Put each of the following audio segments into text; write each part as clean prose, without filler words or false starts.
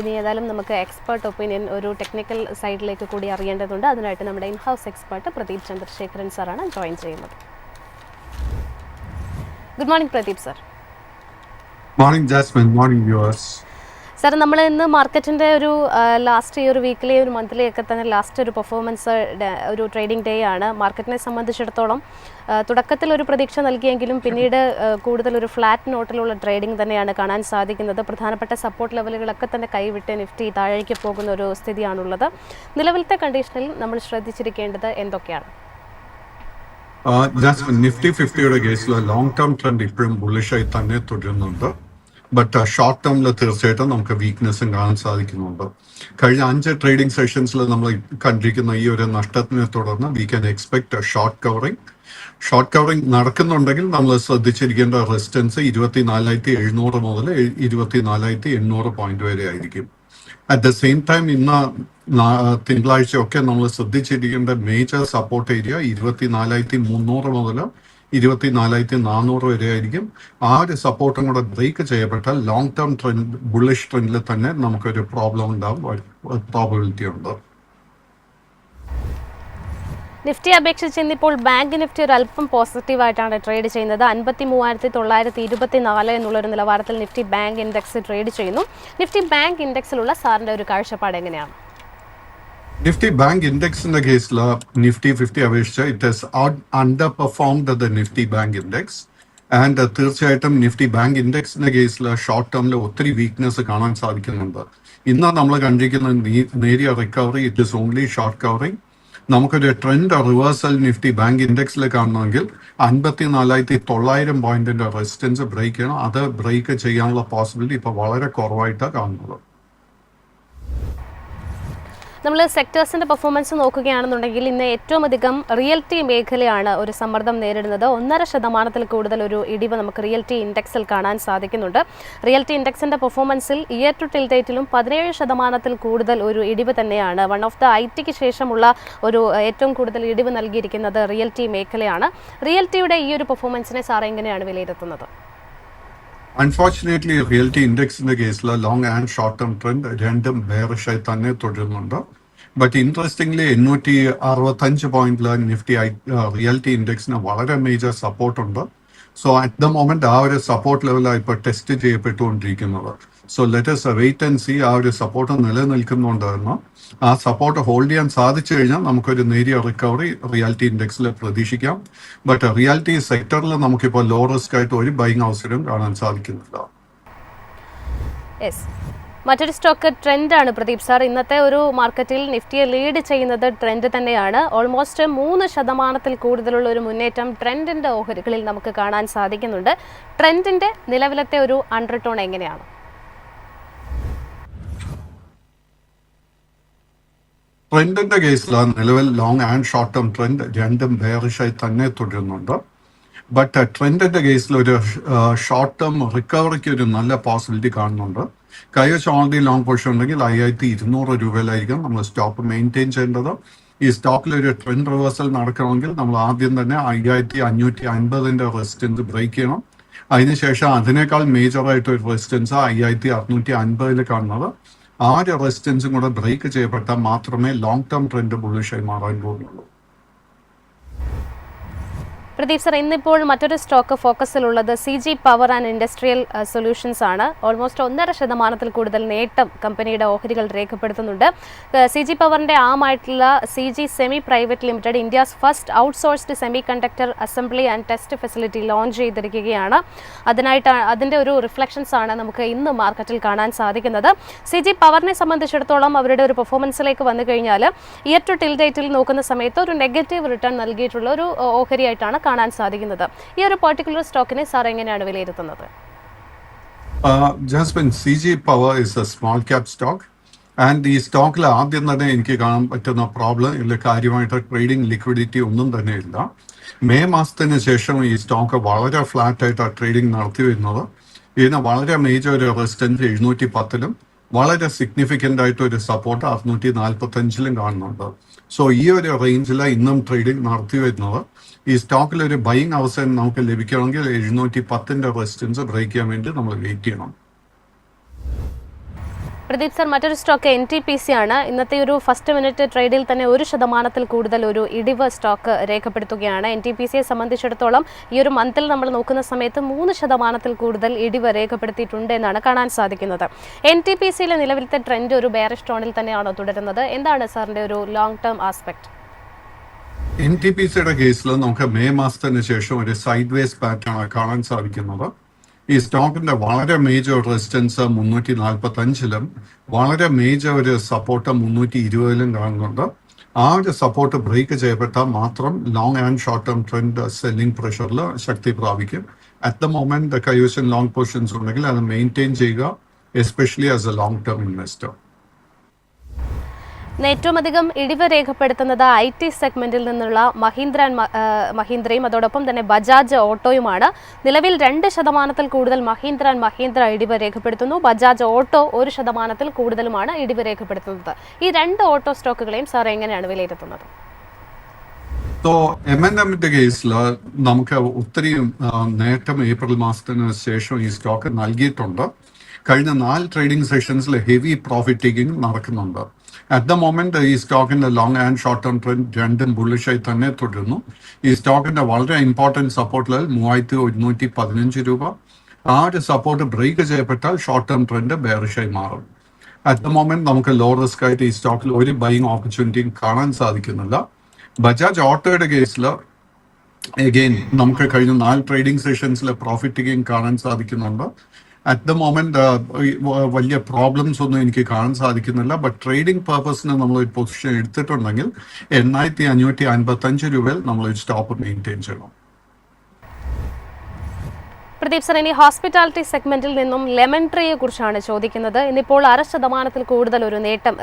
ഇനി ഏതായാലും നമുക്ക് എക്സ്പേർട്ട് ഒപ്പീനിയൻ ഒരു ടെക്നിക്കൽ സൈഡിലേക്ക് കൂടി അറിയേണ്ടതുണ്ട്. അതിനായിട്ട് നമ്മുടെ ഇൻഹൗസ് എക്സ്പേർട്ട് പ്രദീപ് ചന്ദ്രശേഖരൻ സാറാണ് ജോയിൻ ചെയ്യുന്നത്. Good morning Pradeep sir. Morning Jasmine. Morning viewers. Sir, നമ്മൾ ഇന്ന് മാർക്കറ്റിൻ്റെ ഒരു ലാസ്റ്റ് ഈ ഒരു വീക്കിലി ഒരു മന്ത്ലി ഒക്കെ തന്നെ ലാസ്റ്റ് ഒരു പെർഫോമൻസ് ഒരു ട്രേഡിംഗ് ഡേ ആണ്. മാർക്കറ്റിനെ സംബന്ധിച്ചിടത്തോളം തുടക്കത്തിൽ ഒരു പ്രതീക്ഷ നൽകിയെങ്കിലും പിന്നീട് കൂടുതൽ ഒരു ഫ്ലാറ്റ് നോട്ടിലുള്ള ട്രേഡിംഗ് തന്നെയാണ് കാണാൻ സാധിക്കുന്നത്. പ്രധാനപ്പെട്ട സപ്പോർട്ട് ലെവലുകളൊക്കെ തന്നെ കൈവിട്ട് നിഫ്റ്റി താഴേക്ക് പോകുന്ന ഒരു സ്ഥിതിയാണുള്ളത്. നിലവിലത്തെ കണ്ടീഷനിൽ നമ്മൾ ശ്രദ്ധിച്ചിരിക്കേണ്ടത് എന്തൊക്കെയാണ്? നിഫ്റ്റി 50യുടെ കേസിൽ ലോങ് ടേം ട്രെൻഡ് ഇപ്പോഴും ബുള്ളിഷായി തന്നെ തുടരുന്നുണ്ട്. ബട്ട് ഷോർട്ട് ടേമിൽ തീർച്ചയായിട്ടും നമുക്ക് വീക്ക്നെസ്സും കാണാൻ സാധിക്കുന്നുണ്ട്. കഴിഞ്ഞ 5 ട്രേഡിംഗ് സെഷൻസിൽ നമ്മൾ കണ്ടിരിക്കുന്ന ഈ ഒരു നഷ്ടത്തിനെ തുടർന്ന് we can expect short covering നടക്കുന്നുണ്ടെങ്കിൽ നമ്മൾ ശ്രദ്ധിച്ചിരിക്കേണ്ട റെസിസ്റ്റൻസ് 24,700 മുതൽ 24,800 പോയിന്റ് വരെ ആയിരിക്കും. അറ്റ് ദ സെയിം ടൈം ഇന്ന് തിങ്കളാഴ്ചയൊക്കെ നമ്മൾ ശ്രദ്ധിച്ചിരിക്കേണ്ട മേജർ സപ്പോർട്ട് ഏരിയ 24,300 മുതൽ 24,400 വരെ ആയിരിക്കും. ആ ഒരു സപ്പോർട്ടും കൂടെ ബ്രേക്ക് ചെയ്യപ്പെട്ടാൽ ലോങ് ടേം ട്രെൻഡ് ബുള്ളിഷ് ട്രെൻഡിൽ തന്നെ നമുക്കൊരു പ്രോബ്ലം ഉണ്ടാവും പ്രോബബിലിറ്റി ഉണ്ട്. നിഫ്റ്റി അപേക്ഷിച്ച് ഇന്നിപ്പോൾ ബാങ്ക് നിഫ്റ്റി ഒരു അല്പം പോസിറ്റീവായിട്ടാണ് ട്രേഡ് ചെയ്യുന്നത്. 53,924 എന്നുള്ളൊരു നിലവാരത്തിൽ നിഫ്റ്റി ബാങ്ക് ഇൻഡെക്സ് ട്രേഡ് ചെയ്യുന്നു. നിഫ്റ്റി ബാങ്ക് ഇൻഡെക്സിലുള്ള സാറിൻ്റെ ഒരു കാഴ്ചപ്പാട് എങ്ങനെയാണ്? നിഫ്റ്റി ബാങ്ക് ഇൻഡെക്സിന്റെ കേസിൽ നിഫ്റ്റി 50 അപേക്ഷിച്ച് it has under performed the Nifty bank index. And തീർച്ചയായിട്ടും നിഫ്റ്റി ബാങ്ക് ഇൻഡെക്സിന്റെ കേസിൽ ഷോർട്ട് ടേമിൽ ഒത്തിരി വീക്ക്നെസ് കാണാൻ സാധിക്കുന്നുണ്ട്. ഇന്ന് നമ്മൾ കണ്ടിരിക്കുന്ന നേരിയ recovery it is only short covering. നമുക്കൊരു ട്രെൻഡ് റിവേഴ്സൽ നിഫ്റ്റി ബാങ്ക് ഇൻഡെക്സിൽ കാണണമെങ്കിൽ 54,900 പോയിന്റിന്റെ റെസിസ്റ്റൻസ് ബ്രേക്ക് ചെയ്യണം. അത് ബ്രേക്ക് ചെയ്യാനുള്ള പോസിബിലിറ്റി ഇപ്പോൾ വളരെ കുറവായിട്ടാണ് കാണുന്നത്. നമ്മൾ സെക്ടേഴ്സിൻ്റെ പെർഫോമൻസ് നോക്കുകയാണെന്നുണ്ടെങ്കിൽ ഇന്ന് ഏറ്റവും അധികം റിയൽറ്റി മേഖലയാണ് ഒരു സമ്മർദ്ദം നേരിടുന്നത്. 1.5% കൂടുതൽ ഒരു ഇടിവ് നമുക്ക് റിയൽറ്റി ഇൻഡെക്സിൽ കാണാൻ സാധിക്കുന്നുണ്ട്. റിയൽറ്റി ഇൻഡെക്സിൻ്റെ പെർഫോമൻസിൽ ഇയർ ടു ടിൽ ഡേറ്റിലും 17% കൂടുതൽ ഒരു ഇടിവ് തന്നെയാണ്. വൺ ഓഫ് ദ ഐ.ടിക്ക് ശേഷമുള്ള ഒരു ഏറ്റവും കൂടുതൽ ഇടിവ് നൽകിയിരിക്കുന്നത് റിയൽറ്റി മേഖലയാണ്. റിയൽറ്റിയുടെ ഈ ഒരു പെർഫോമൻസിനെ സാർ എങ്ങനെയാണ് വിലയിരുത്തുന്നത്? അൺഫോർച്ചുനേറ്റ്ലി റിയൽറ്റി ഇൻഡെക്സിന്റെ കേസിൽ long and short term trend രണ്ടും ബെയറിഷായി തന്നെ തുടരുന്നുണ്ട്. ബട്ട് ഇൻട്രസ്റ്റിംഗ്ലി 865 പോയിന്റിൽ നിഫ്റ്റി റിയൽറ്റി ഇൻഡെക്സിന് വളരെ മേജർ സപ്പോർട്ട് ഉണ്ട്. സോ അറ്റ് ദ മൊമെന്റ് ആ ഒരു സപ്പോർട്ട് ലെവലാണ് ഇപ്പോൾ ടെസ്റ്റ് ചെയ്യപ്പെട്ടുകൊണ്ടിരിക്കുന്നത്. So let us wait and see ആ ഒരു സപ്പോർട്ട് നിലനിൽക്കുന്നുണ്ടെന്ന്. ആ സപ്പോർട്ട് ഹോൾഡ് ചെയ്യാൻ സാധിച്ചു കഴിഞ്ഞാൽ നമുക്കൊരു നേരിയ റിക്കവറി റിയാലിറ്റി ഇൻഡെക്സിൽ പ്രതീക്ഷിക്കാം. ബട്ട് റിയാലിറ്റി സെക്ടറിൽ നമുക്കിപ്പോൾ ലോ റിസ്ക് ആയിട്ട് ഒരു ബൈങ് അവസരം കാണാൻ സാധിക്കുന്നില്ല. മറ്റൊരു സ്റ്റോക്ക് ട്രെൻഡാണ് പ്രദീപ് സാർ. ഇന്നത്തെ ഒരു മാർക്കറ്റിൽ നിഫ്റ്റിയെ ലീഡ് ചെയ്യുന്നത് ട്രെൻഡ് തന്നെയാണ്. ഓൾമോസ്റ്റ് 3% കൂടുതലുള്ള ഒരു മുന്നേറ്റം ട്രെൻഡിന്റെ ഓഹരികളിൽ നമുക്ക് കാണാൻ സാധിക്കുന്നുണ്ട്. ട്രെൻഡിന്റെ നിലവിലത്തെ ഒരു അണ്ടർടോൺ എങ്ങനെയാണ്? ട്രെൻഡിന്റെ കേസിലാണ് നിലവിൽ long and short term trend രണ്ടും ബെയറിഷായി തന്നെ തുടരുന്നുണ്ട്. ബട്ട് ട്രെൻഡിന്റെ കേസിൽ ഒരു ഷോർട്ട് ടേം റിക്കവറിക്ക് ഒരു നല്ല പോസിബിലിറ്റി കാണുന്നുണ്ട്. കൈവച്ച് ഓൾറെഡി ലോങ് പൊസിഷൻ ഉണ്ടെങ്കിൽ 5,200 രൂപയിലായിരിക്കും നമ്മൾ സ്റ്റോക്ക് മെയിൻറ്റെയിൻ ചെയ്യേണ്ടത്. ഈ സ്റ്റോക്കിൽ ഒരു ട്രെൻഡ് റിവേഴ്സൽ നടക്കണമെങ്കിൽ നമ്മൾ ആദ്യം തന്നെ 5,550 റെസിസ്റ്റൻസ് ബ്രേക്ക് ചെയ്യണം. അതിനുശേഷം അതിനേക്കാൾ മേജറായിട്ട് ഒരു റെസിസ്റ്റൻസ് 5,650 കാണുന്നത്. ആ ഒരു റെസിസ്റ്റൻസും കൂടെ ബ്രേക്ക് ചെയ്യപ്പെട്ടാൽ മാത്രമേ ലോങ് ടേം ട്രെൻഡ് ബുള്ളിഷായി മാറാൻ പോകുന്നുള്ളൂ. പ്രദീപ് സർ, ഇന്നിപ്പോൾ മറ്റൊരു സ്റ്റോക്ക് ഫോക്കസിലുള്ളത് CG power and industrial solutions ആണ്. ഓൾമോസ്റ്റ് 1.5% കൂടുതൽ നേട്ടം കമ്പനിയുടെ ഓഹരികൾ രേഖപ്പെടുത്തുന്നുണ്ട്. CG പവറിന്റെ ആമായിട്ടുള്ള CG semi private limited India's first outsourced semiconductor assembly and test facility launch ചെയ്തിരിക്കുകയാണ്. അതിൻ്റെ ഒരു റിഫ്ലക്ഷൻസ് ആണ് നമുക്ക് ഇന്ന് മാർക്കറ്റിൽ കാണാൻ സാധിക്കുന്നത്. CG പവറിനെ സംബന്ധിച്ചിടത്തോളം അവരുടെ ഒരു പെർഫോമൻസിലേക്ക് വന്നു കഴിഞ്ഞാൽ ഇയർ ടു ടിൽ ഡേറ്റിൽ നോക്കുന്ന സമയത്ത് ഒരു നെഗറ്റീവ് റിട്ടേൺ നൽകിയിട്ടുള്ള ഒരു ഓഹരിയായിട്ടാണ് കാണാൻ സാധിക്കുന്നത്. ഈ ഒരു പർട്ടിക്കുലർ സ്റ്റോക്കിനെ സാർ എങ്ങനെയാണ് വിലയിരുത്തുന്നത്? Jasmine, CG power is a small cap stock. And ഈ സ്റ്റോക്കിൽ ആദ്യം തന്നെ എനിക്ക് കാണാൻ പറ്റുന്ന പ്രോബ്ലം ഇതിൽ കാര്യമായിട്ട് ട്രേഡിംഗ് ലിക്വിഡിറ്റി ഒന്നും തന്നെ ഇല്ല. മെയ് മാസത്തിന് ശേഷം ഈ സ്റ്റോക്ക് വളരെ ഫ്ലാറ്റ് ആയിട്ടാണ് ട്രേഡിംഗ് നടത്തി വരുന്നത്. ഇതിന് വളരെ മേജർ ഒരു റെസിസ്റ്റൻസ് 710-ലും വളരെ സിഗ്നിഫിക്കൻ്റ് ആയിട്ട് ഒരു സപ്പോർട്ട് 645-ലും കാണുന്നുണ്ട്. സോ ഈ ഒരു റേഞ്ചിലാണ് ഇന്നും ട്രേഡിംഗ് നടത്തി വരുന്നത്. ഈ സ്റ്റോക്കിൽ ഒരു ബൈങ് അവസരം നമുക്ക് ലഭിക്കണമെങ്കിൽ 710 റെസിസ്റ്റൻസ് ബ്രേക്ക് ചെയ്യാൻ വേണ്ടി നമ്മൾ വെയിറ്റ് ചെയ്യണം. പ്രദീപ് സർ, മറ്റൊരു സ്റ്റോക്ക് NTPC ആണ്. ഇന്നത്തെ ഒരു ഫസ്റ്റ് മിനിറ്റ് ട്രേഡിൽ തന്നെ 1% കൂടുതൽ ഒരു ഇടിവ് സ്റ്റോക്ക് രേഖപ്പെടുത്തുകയാണ്. NTPCയെ സംബന്ധിച്ചിടത്തോളം ഈ ഒരു മന്തിൽ നമ്മൾ നോക്കുന്ന സമയത്ത് 3% കൂടുതൽ ഇടിവ് രേഖപ്പെടുത്തിയിട്ടുണ്ട് എന്നാണ് കാണാൻ സാധിക്കുന്നത്. NTPCയിലെ നിലവിലത്തെ ട്രെൻഡ് ഒരു ബെയറിഷ് ടോണിൽ തന്നെയാണോ തുടരുന്നത്? എന്താണ് സാറിന്റെ ഒരു ലോങ് ടേം ആസ്പെക്ട്? NTPCയുടെ കേസിൽ നമുക്ക് മെയ് മാസത്തിന് ശേഷം ഒരു സൈഡ് വേസ് പാറ്റേൺ കാണാൻ സാധിക്കുന്നത്. ഈ സ്റ്റോക്കിന്റെ വളരെ മേജർ റെസിസ്റ്റൻസ് 345-ലും വളരെ മേജർ ഒരു സപ്പോർട്ട് 320-ലും കാണുന്നുണ്ട്. ആ ഒരു സപ്പോർട്ട് ബ്രേക്ക് ചെയ്യപ്പെട്ടാൽ മാത്രം long and short term trend selling പ്രഷറിൽ ശക്തി പ്രാപിക്കും. അറ്റ് ദ മൊമെന്റ് കൈവശം ലോങ് പൊസിഷൻസ് ഉണ്ടെങ്കിൽ അത് മെയിൻറ്റെയിൻ ചെയ്യുക, especially as a long term investor. ഏറ്റവും അധികം ഇടിവ് രേഖപ്പെടുത്തുന്നത് IT സെഗ്മെന്റിൽ നിന്നുള്ള മഹീന്ദ്രയും അതോടൊപ്പം തന്നെ ബജാജ് ഓട്ടോയുമാണ്. നിലവിൽ 2% കൂടുതൽ മഹീന്ദ്ര ഇടിവ് രേഖപ്പെടുത്തുന്നു. ബജാജ് ഓട്ടോ 1% കൂടുതലുമാണ് ഇടിവ് രേഖപ്പെടുത്തുന്നത്. ഈ രണ്ട് ഓട്ടോ സ്റ്റോക്കുകളെയും സാർ എങ്ങനെയാണ് വിലയിരുത്തുന്നത്? M&Mന്റെ കേസിൽ നമുക്ക് ഒത്തിരി നേട്ടം ഏപ്രിൽ മാസത്തിന് ശേഷം ഈ സ്റ്റോക്ക് നൽകിയിട്ടുണ്ട്. കഴിഞ്ഞ 4 ട്രേഡിംഗ് സെഷൻസിൽ ഹെവി പ്രോഫിറ്റ് ടേക്കിംഗ് നടക്കുന്നുണ്ട്. അറ്റ് ദ മൊമെന്റ് ഈ സ്റ്റോക്കിന്റെ long and short term trend രണ്ടും ബുള്ളിഷായി തന്നെ തുടരുന്നു. ഈ സ്റ്റോക്കിന്റെ വളരെ ഇമ്പോർട്ടൻറ്റ് സപ്പോർട്ട് ലെവൽ 3115 രൂപ. ആ ഒരു സപ്പോർട്ട് ബ്രേക്ക് ചെയ്യപ്പെട്ടാൽ ഷോർട്ട് ടേം ട്രെൻഡ് ബെയറിഷായി മാറും. അറ്റ് ദ മൊമെന്റ് നമുക്ക് ലോ റിസ്ക് ആയിട്ട് ഈ സ്റ്റോക്കിൽ ഒരു ബൈയിങ് ഓപ്പർച്യൂണിറ്റിയും കാണാൻ സാധിക്കുന്നില്ല. ബജാജ് ഓട്ടോയുടെ കേസിൽ അഗെയിൻ നമുക്ക് കഴിഞ്ഞ 4 ട്രേഡിംഗ് സെഷൻസിൽ പ്രോഫിറ്റ് ടേക്കിംഗ് കാണാൻ സാധിക്കുന്നുണ്ട്. അറ്റ് ദ മൊമെന്റ് വലിയ പ്രോബ്ലംസ് ഒന്നും എനിക്ക് കാണാൻ സാധിക്കുന്നില്ല. ബട്ട് ട്രേഡിംഗ് പർപ്പസിന് നമ്മൾ ഒരു പൊസിഷൻ എടുത്തിട്ടുണ്ടെങ്കിൽ 8555 രൂപയിൽ നമ്മൾ ഒരു സ്റ്റോപ്പ് മെയിൻറ്റെയിൻ ചെയ്യണം. പ്രദീപ് സർ, ഇനി ഹോസ്പിറ്റാലിറ്റി സെഗ്മെന്റിൽ നിന്നും ലെമൺ ട്രീയെ കുറിച്ചാണ് ചോദിക്കുന്നത്. ഇന്നിപ്പോൾ 0.5% കൂടുതൽ ഒരു നേട്ടം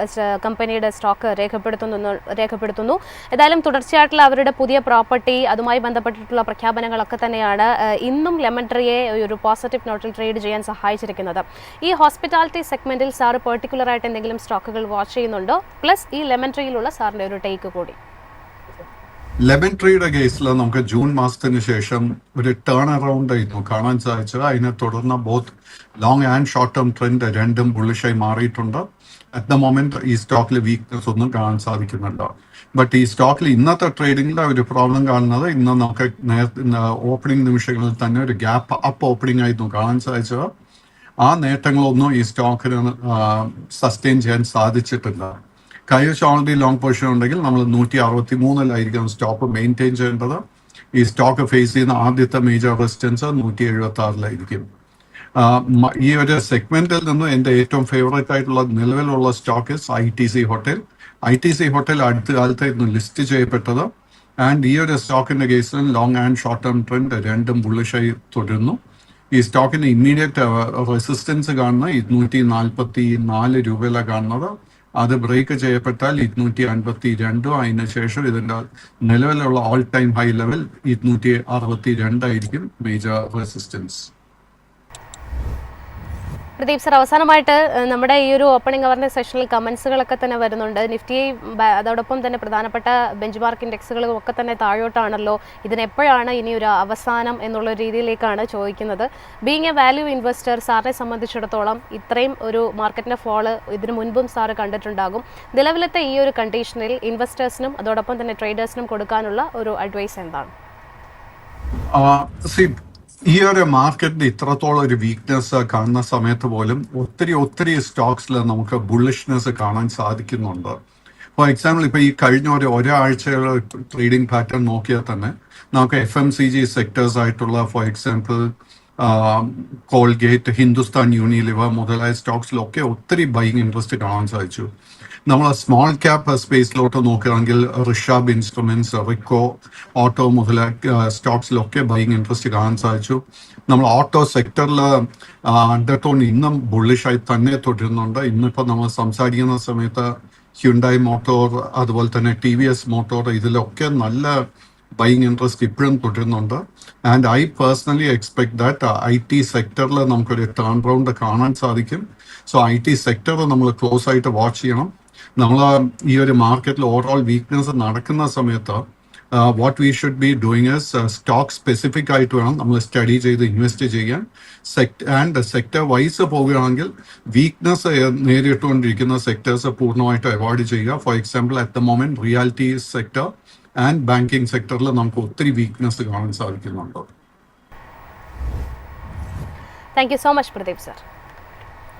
കമ്പനിയുടെ സ്റ്റോക്ക് രേഖപ്പെടുത്തുന്നു. ഏതായാലും തുടർച്ചയായിട്ടുള്ള അവരുടെ പുതിയ പ്രോപ്പർട്ടി, അതുമായി ബന്ധപ്പെട്ടിട്ടുള്ള പ്രഖ്യാപനങ്ങളൊക്കെ തന്നെയാണ് ഇന്നും ലെമൺ ട്രീയെ ഒരു പോസിറ്റീവ് നോട്ടിൽ ട്രേഡ് ചെയ്യാൻ സഹായിച്ചിരിക്കുന്നത്. ഈ ഹോസ്പിറ്റാലിറ്റി സെഗ്മെന്റിൽ സാർ പെർട്ടിക്കുലറായിട്ട് എന്തെങ്കിലും സ്റ്റോക്കുകൾ വാച്ച് ചെയ്യുന്നുണ്ടോ? പ്ലസ് ഈ ലെമൺ ട്രീയിലുള്ള സാറിന്റെ ഒരു ടേക്ക് കൂടി. ലെമൺ ട്രീയുടെ കേസിൽ നമുക്ക് ജൂൺ മാസത്തിന് ശേഷം ഒരു ടേൺ അറൗണ്ട് ആയിരുന്നു കാണാൻ സാധിച്ചത്. അതിനെ തുടർന്ന് both long and short term trend രണ്ടും ബുള്ളിഷായി മാറിയിട്ടുണ്ട്. അറ്റ് ദ മൊമെന്റ് ഈ സ്റ്റോക്കിൽ വീക്ക്നെസ് ഒന്നും കാണാൻ സാധിക്കുന്നുണ്ട്. ബട്ട് ഈ സ്റ്റോക്കിൽ ഇന്നത്തെ ട്രേഡിംഗിൽ ഒരു പ്രോബ്ലം കാണുന്നത്, ഇന്ന് നമുക്ക് ഓപ്പണിംഗ് നിമിഷങ്ങളിൽ തന്നെ ഒരു ഗ്യാപ്പ് അപ്പ് ഓപ്പണിംഗ് ആയിരുന്നു കാണാൻ സാധിച്ചത്. ആ നേട്ടങ്ങളൊന്നും ഈ സ്റ്റോക്കിന് സസ്റ്റെയിൻ ചെയ്യാൻ സാധിച്ചിട്ടില്ല. കൈവശം ഓൾറെഡി ലോങ് പൊസിഷൻ ഉണ്ടെങ്കിൽ നമ്മൾ 163-ലായിരിക്കും സ്റ്റോപ്പ് മെയിൻറ്റെയിൻ ചെയ്യേണ്ടത്. ഈ സ്റ്റോക്ക് ഫേസ് ചെയ്യുന്ന ആദ്യത്തെ മേജർ റെസിസ്റ്റൻസ് 176-ലായിരിക്കും. ഈ ഒരു സെഗ്മെന്റിൽ നിന്ന് എൻ്റെ ഏറ്റവും ഫേവറേറ്റ് ആയിട്ടുള്ള നിലവിലുള്ള stock ITC hotel. ITC hotel അടുത്ത കാലത്തായിരുന്നു ലിസ്റ്റ് ചെയ്യപ്പെട്ടത്. ആൻഡ് ഈ ഒരു സ്റ്റോക്കിന്റെ കേസിലും long and short term trend രണ്ടും ബുള്ളിഷായി തുടരുന്നു. ഈ സ്റ്റോക്കിന്റെ ഇമ്മീഡിയറ്റ് റെസിസ്റ്റൻസ് കാണുന്ന 244 രൂപയിലാണ് കാണുന്നത്. അത് ബ്രേക്ക് ചെയ്യപ്പെട്ടാൽ 252, അതിനുശേഷം ഇതിന്റെ നിലവിലുള്ള ഓൾ ടൈം ഹൈ ലെവൽ 262 ആയിരിക്കും മേജർ റെസിസ്റ്റൻസ്. പ്രദീപ് സർ, അവസാനമായിട്ട് നമ്മുടെ ഈ ഒരു ഓപ്പണിംഗ് അവറിന്റെ സെഷനിൽ കമന്റ്സുകളൊക്കെ തന്നെ വരുന്നുണ്ട്. നിഫ്റ്റി അതോടൊപ്പം തന്നെ പ്രധാനപ്പെട്ട ബെഞ്ച് മാർക്ക് ഇൻഡെക്സുകളും ഒക്കെ തന്നെ താഴോട്ടാണല്ലോ, ഇതിനെപ്പോഴാണ് ഇനി ഒരു അവസാനം എന്നുള്ള രീതിയിലേക്കാണ് ചോദിക്കുന്നത്. ബീങ് എ വാല്യൂ ഇൻവെസ്റ്റർ, സാറിനെ സംബന്ധിച്ചിടത്തോളം ഇത്രയും ഒരു മാർക്കറ്റിന്റെ ഫോള് ഇതിനു മുൻപും സാറ് കണ്ടിട്ടുണ്ടാകും. നിലവിലത്തെ ഈ ഒരു കണ്ടീഷനിൽ ഇൻവെസ്റ്റേഴ്സിനും അതോടൊപ്പം തന്നെ ട്രേഡേഴ്സിനും കൊടുക്കാനുള്ള ഒരു അഡ്വൈസ് എന്താണ്? ഈ ഒരു മാർക്കറ്റിൽ ഇത്രത്തോളം ഒരു വീക്ക്നെസ് കാണുന്ന സമയത്ത് പോലും ഒത്തിരി സ്റ്റോക്സിൽ നമുക്ക് ബുള്ളിഷ്നെസ് കാണാൻ സാധിക്കുന്നുണ്ട്. ഫോർ എക്സാമ്പിൾ, ഇപ്പൊ ഈ കഴിഞ്ഞ ഒരാഴ്ചയുള്ള ട്രേഡിംഗ് പാറ്റേൺ നോക്കിയാൽ തന്നെ നമുക്ക് FMCG സെക്ടേഴ്സ് ആയിട്ടുള്ള for example Colgate, Hindustan Unilever മുതലായ സ്റ്റോക്സിലൊക്കെ ഒത്തിരി ബൈയിങ് ഇൻട്രസ്റ്റ് കാണാൻ സാധിച്ചു. നമ്മൾ സ്മോൾ ക്യാപ്പ് സ്പേസിലോട്ട് നോക്കുകയാണെങ്കിൽ ഋഷാബ് ഇൻസ്ട്രുമെന്റ്സ്, റിക്കോ ഓട്ടോ മുതലായ സ്റ്റോക്സിലൊക്കെ ബൈയിങ് ഇൻട്രസ്റ്റ് കാണാൻ സാധിച്ചു. നമ്മൾ ഓട്ടോ സെക്ടറിൽ അണ്ടർടോൺ ഇന്നും ബുള്ളിഷായി തന്നെ തുടരുന്നുണ്ട്. ഇന്നിപ്പോൾ നമ്മൾ സംസാരിക്കുന്ന സമയത്ത് ഹ്യുണ്ടായി മോട്ടോർ, അതുപോലെ തന്നെ TVS മോട്ടോർ, ഇതിലൊക്കെ നല്ല ബൈയിങ് ഇൻട്രസ്റ്റ് ഇപ്പോഴും തുടരുന്നുണ്ട്. And I personally expect that IT സെക്ടറിൽ നമുക്കൊരു ടേൺ റൗണ്ട് കാണാൻ സാധിക്കും. സോ IT സെക്ടർ നമ്മൾ ക്ലോസ് ആയിട്ട് വാച്ച് ചെയ്യണം. നമ്മൾ ഈ ഒരു മാർക്കറ്റിൽ ഓവറോൾ വീക്ക്നെസ് നടക്കുന്ന സമയത്ത് what we should be doing is stock specific ആയിട്ട് വേണം നമ്മൾ സ്റ്റഡി ചെയ്ത് ഇൻവെസ്റ്റ് ചെയ്യാൻ. സെക്ടർ വൈസ് പോവുകയാണെങ്കിൽ വീക്ക്നെസ് നേരിട്ടുകൊണ്ടിരിക്കുന്ന സെക്ടേഴ്സ് പൂർണ്ണമായിട്ട് അവോയ്ഡ് ചെയ്യുക. For example at the moment reality sector and banking സെക്ടറിൽ നമുക്ക് ഒത്തിരി വീക്ക്നെസ് കാണാൻ സാധിക്കുന്നുണ്ട്. Thank you so much Pradeep sir.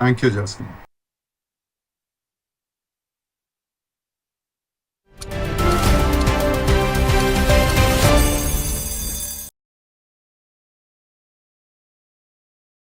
Thank you Jasmine.